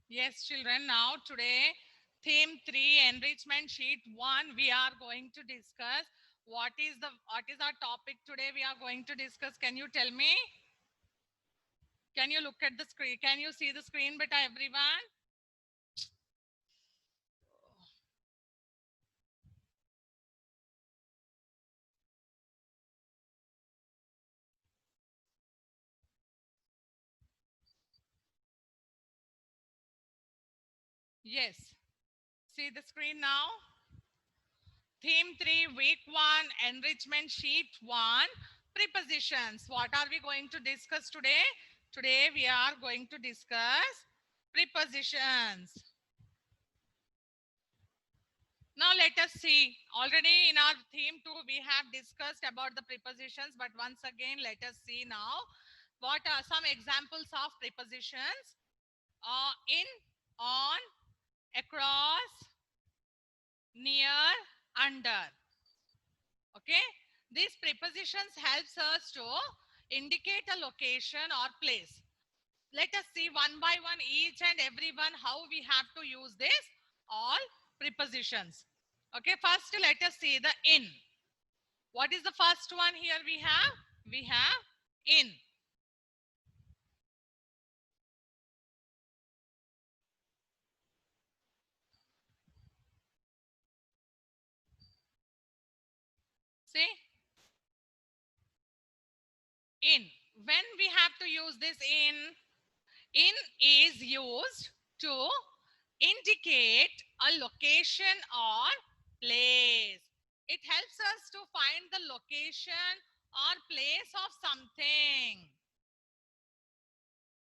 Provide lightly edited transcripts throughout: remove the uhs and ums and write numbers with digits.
Yes, children. Now today, theme 3, enrichment sheet 1, we are going to discuss what is our topic today we are going to discuss. Can you tell me? Can you look at the screen? Can you see the screen beta everyone? Yes. See the screen now? Theme 3, week 1, enrichment sheet 1, prepositions. What are we going to discuss today? Today we are going to discuss prepositions. Now let us see. Already in our theme 2, we have discussed about the prepositions, but once again, let us see now what are some examples of prepositions. In, on, across, near, under. Okay. These prepositions helps us to indicate a location or place. Let us see one by one each and every one how we have to use this all prepositions. Okay, first let us see the in. What is the first one here we have? We have in. See? In. When we have to use this in is used to indicate a location or place. It helps us to find the location or place of something.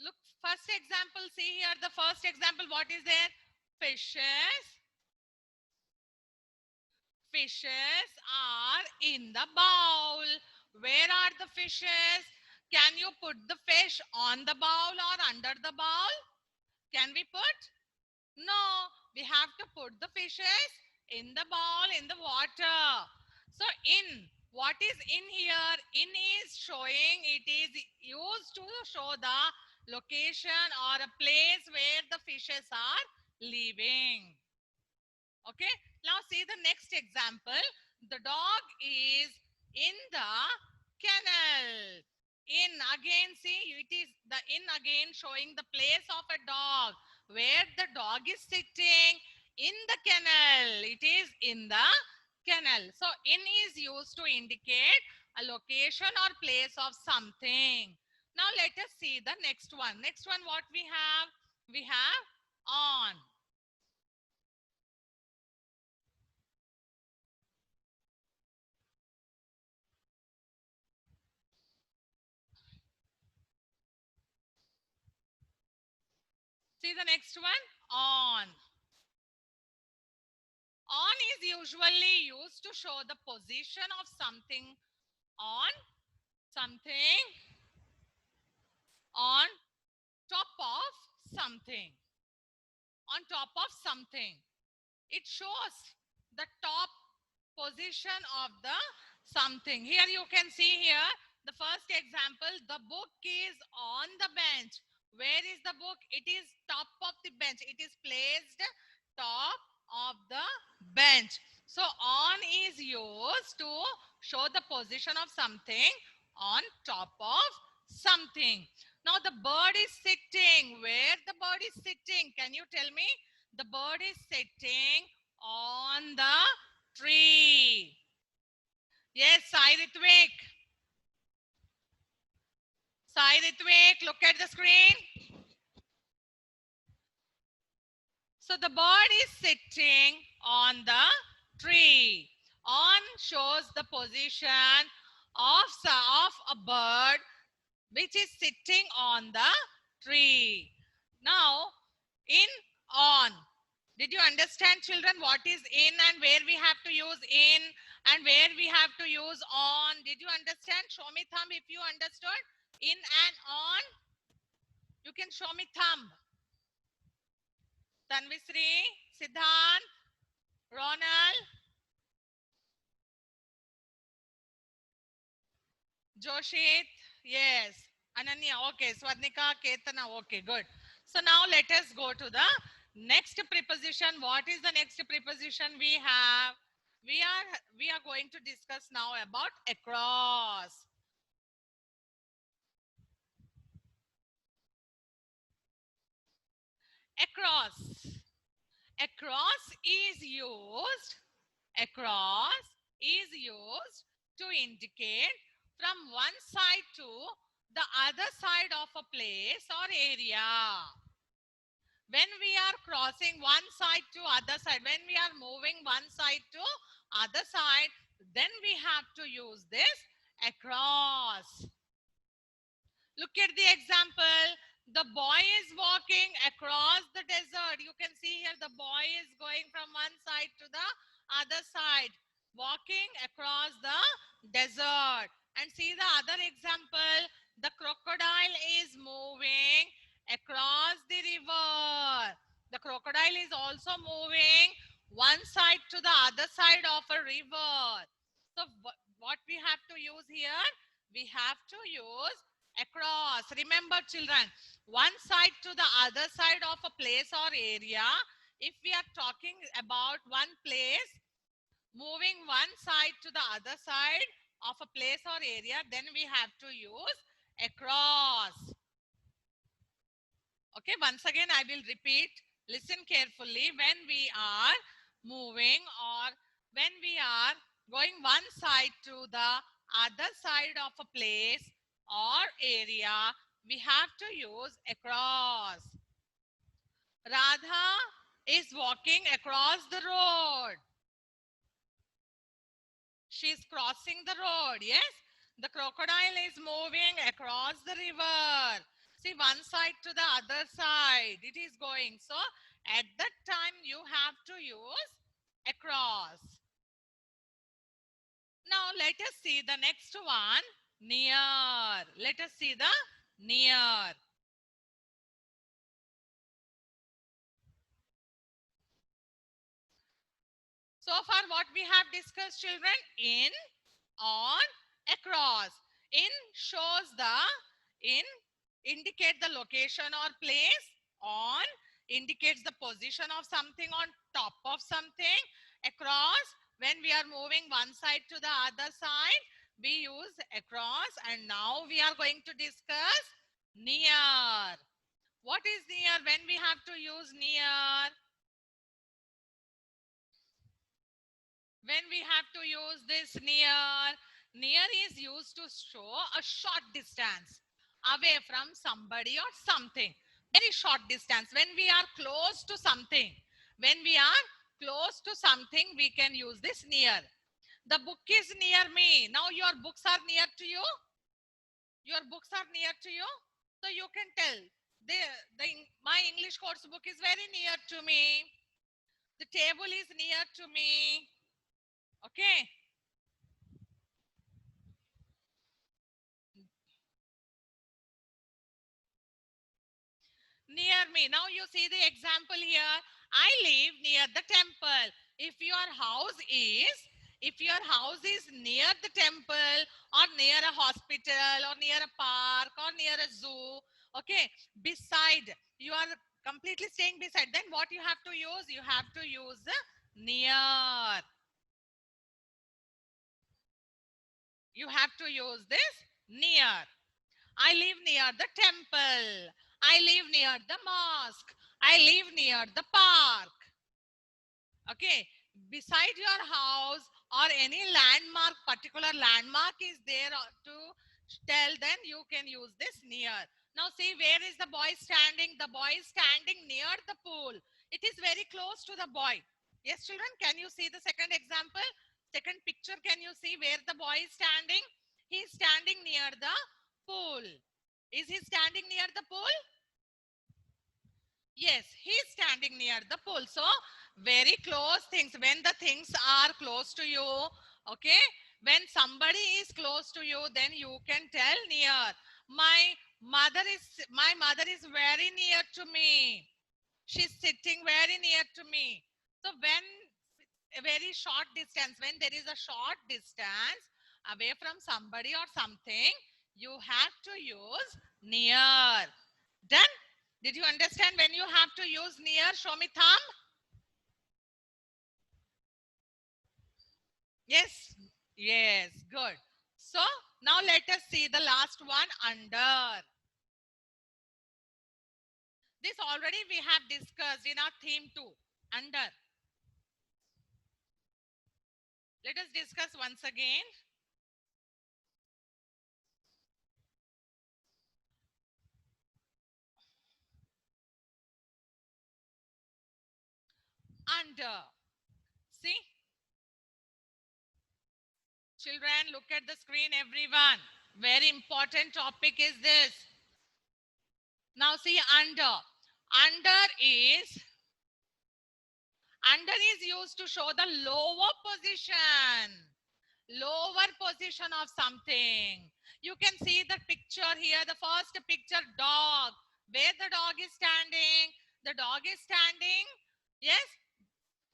Look, first example, see here the first example, what is there? Fishes. Fishes are in the bowl. Where are the fishes? Can you put the fish on the bowl or under the bowl? Can we put? No, we have to put the fishes in the bowl in the water. So in, what is in here? In is showing, it is used to show the location or a place where the fishes are living. Okay, now see the next example. The dog is in the kennel. In again, see it is the in again showing the place of a dog where the dog is sitting in the kennel. It is in the kennel. So in is used to indicate a location or place of something. Now let us see the next one. Next one, what we have? We have on. See the next one? On. On is usually used to show the position of something on something on top of something. On top of something. It shows the top position of the something. Here you can see here the first example. The book is on the bench. Where is the book? It is top of the bench. It is placed top of the bench. So on is used to show the position of something on top of something. Now the bird is sitting. Where the bird is sitting? Can you tell me? The bird is sitting on the tree. Yes, Sai Ritvik. Sai Ritvik, look at the screen. So the bird is sitting on the tree. On shows the position of a bird which is sitting on the tree. Now, in, on. Did you understand, children, what is in and where we have to use in and where we have to use on? Did you understand? Show me thumb if you understood. In and on. You can show me thumb. Tanvisri, Siddhant, Ronald, Joshit, yes. Ananya, okay. Swadnika, Ketana, okay, good. So now let us go to the next preposition. What is the next preposition we have? We are going to discuss now about across. Across. Across is used. Across is used to indicate from one side to the other side of a place or area. When we are crossing one side to other side, when we are moving one side to other side, then we have to use this across. Look at the example. The boy is walking across the desert. You can see here the boy is going from one side to the other side, walking across the desert. And see the other example. The crocodile is moving across the river. The crocodile is also moving one side to the other side of a river. So what we have to use here? We have to use across. Remember children, one side to the other side of a place or area. If we are talking about one place, moving one side to the other side of a place or area, then we have to use across. Okay, once again I will repeat. Listen carefully. When we are moving or when we are going one side to the other side of a place or area, we have to use across. Radha is walking across the road. She is crossing the road. Yes, the crocodile is moving across the river. See, one side to the other side it is going. So at that time you have to use across. Now let us see the next one, near. Let us see the near. So far what we have discussed children, in, on, across. In shows the, in indicate the location or place. On indicates the position of something on top of something. Across, when we are moving one side to the other side, we use across. And now we are going to discuss near. What is near? When we have to use near? When we have to use this near, near is used to show a short distance away from somebody or something. Very short distance. When we are close to something, when we are close to something, we can use this near. The book is near me. Now your books are near to you. Your books are near to you. So you can tell, my English course book is very near to me. The table is near to me. Okay. Near me. Now you see the example here. I live near the temple. If your house is, if your house is near the temple or near a hospital or near a park or near a zoo, okay, beside, you are completely staying beside, then what you have to use? You have to use near. You have to use this near. I live near the temple. I live near the mosque. I live near the park. Okay. Beside your house or any landmark, particular landmark is there to tell, then you can use this near. Now see, where is the boy standing? The boy is standing near the pool. It is very close to the boy. Yes, children, can you see the second example? Second picture, can you see where the boy is standing? He is standing near the pool. Is he standing near the pool? Yes, he is standing near the pool. So, very close things. When the things are close to you, okay, when somebody is close to you, then you can tell near. My mother is very near to me. She's sitting very near to me. So, when a very short distance, when there is a short distance away from somebody or something, you have to use near. Done? Did you understand when you have to use near? Show me thumb. Yes. Yes. Good. So now let us see the last one, under. This already we have discussed in our theme 2. Under. Let us discuss once again. Under. See? Children, look at the screen, everyone. Very important topic is this. Now see under. Under is used to show the lower position. Lower position of something. You can see the picture here. The first picture, dog. Where the dog is standing? The dog is standing. Yes,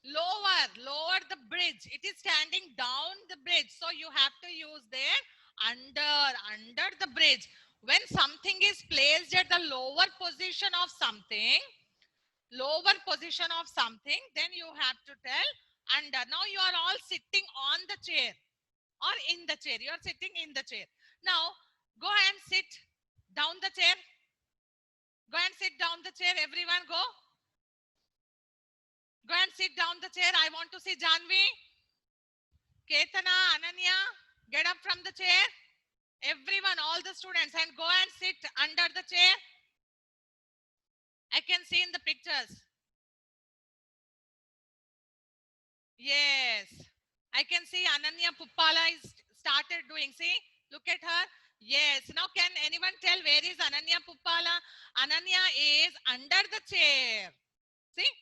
lower the bridge. It is standing down the bridge, so you have to use there under the bridge. When something is placed at the lower position of something, then you have to tell under. Now you are all sitting on the chair or in the chair. You are sitting in the chair. Now go and sit down the chair. Go and sit down the chair. Everyone go. Go and sit down the chair. I want to see Janvi, Ketana, Ananya. Get up from the chair. Everyone, all the students, and go and sit under the chair. I can see in the pictures. Yes. I can see Ananya Puppala is started doing. See, look at her. Yes. Now, can anyone tell where is Ananya Puppala? Ananya is under the chair. See?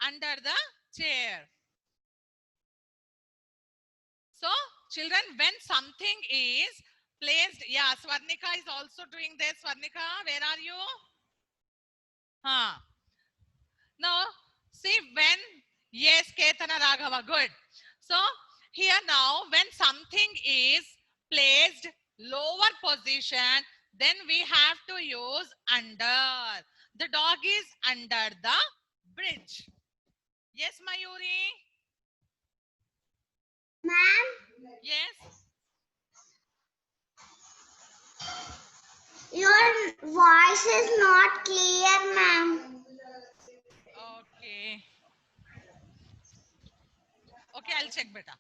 Under the chair. So, children, when something is placed, yeah, Swarnika is also doing this. Swarnika, where are you? Huh. Now, see when, yes, Ketana Raghava, good. So, here now, when something is placed lower position, then we have to use under. The dog is under the bridge. Yes, Mayuri? Ma'am? Yes? Your voice is not clear, ma'am. Okay. Okay, I'll check beta.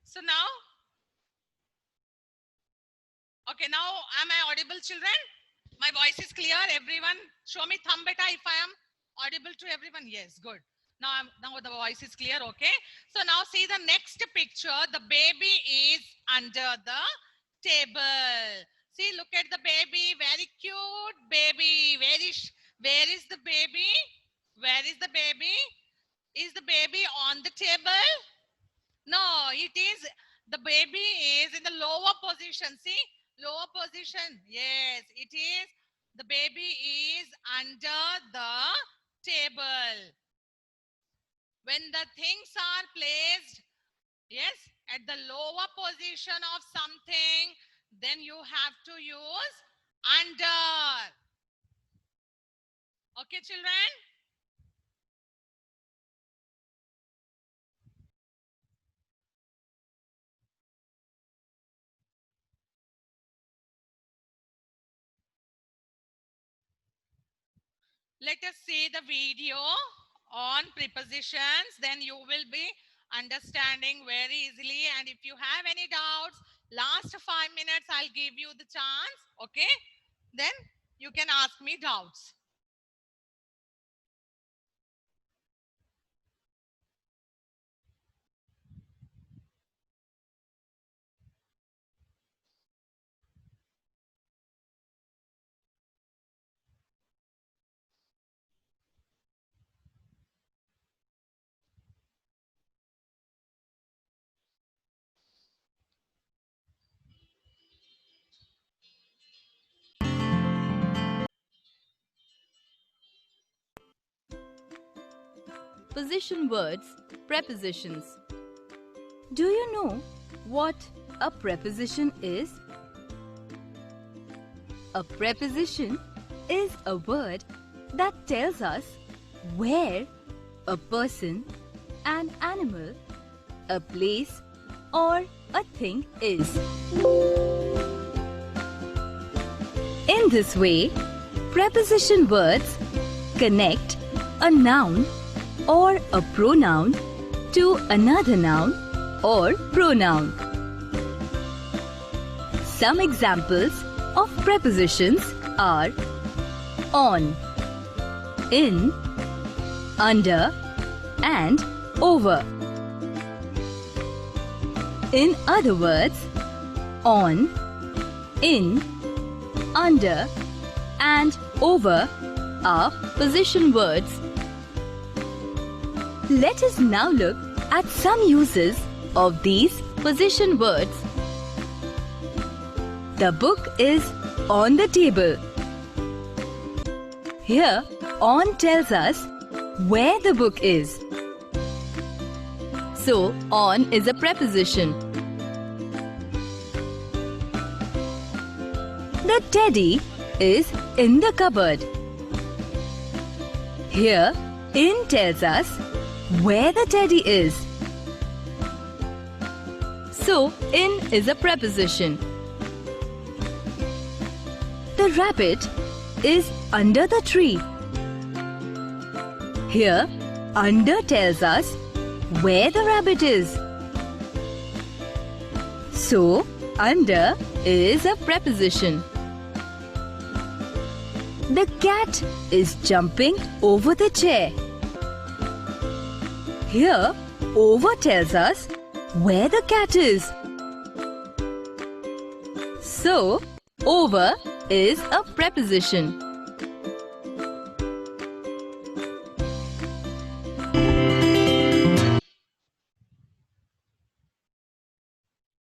So now, okay, now am I audible, children? My voice is clear. Everyone, show me thumb beta if I am audible to everyone. Yes, good. Now the voice is clear. Okay. So now see the next picture. The baby is under the table. See, look at the baby. Very cute baby. Where is the baby? Where is the baby? Is the baby on the table? No, it is, the baby is in the lower position. See, lower position. Yes, it is. The baby is under the table. When the things are placed, yes, at the lower position of something, then you have to use under. Okay, children? Let us see the video on prepositions, then you will be understanding very easily. And if you have any doubts, last 5 minutes I'll give you the chance. Okay, then you can ask me doubts. Position words, prepositions. Do you know what a preposition is? A preposition is a word that tells us where a person, an animal, a place or a thing is. In this way, preposition words connect a noun or a pronoun to another noun or pronoun. Some examples of prepositions are on, in, under and over. In other words, on, in, under and over are position words. Let us now look at some uses of these position words. The book is on the table. Here, on tells us where the book is. So, on is a preposition. The teddy is in the cupboard. Here, in tells us where the teddy is. So, in is a preposition. The rabbit is under the tree. Here, under tells us where the rabbit is. So, under is a preposition. The cat is jumping over the chair. Here, over tells us where the cat is. So, over is a preposition.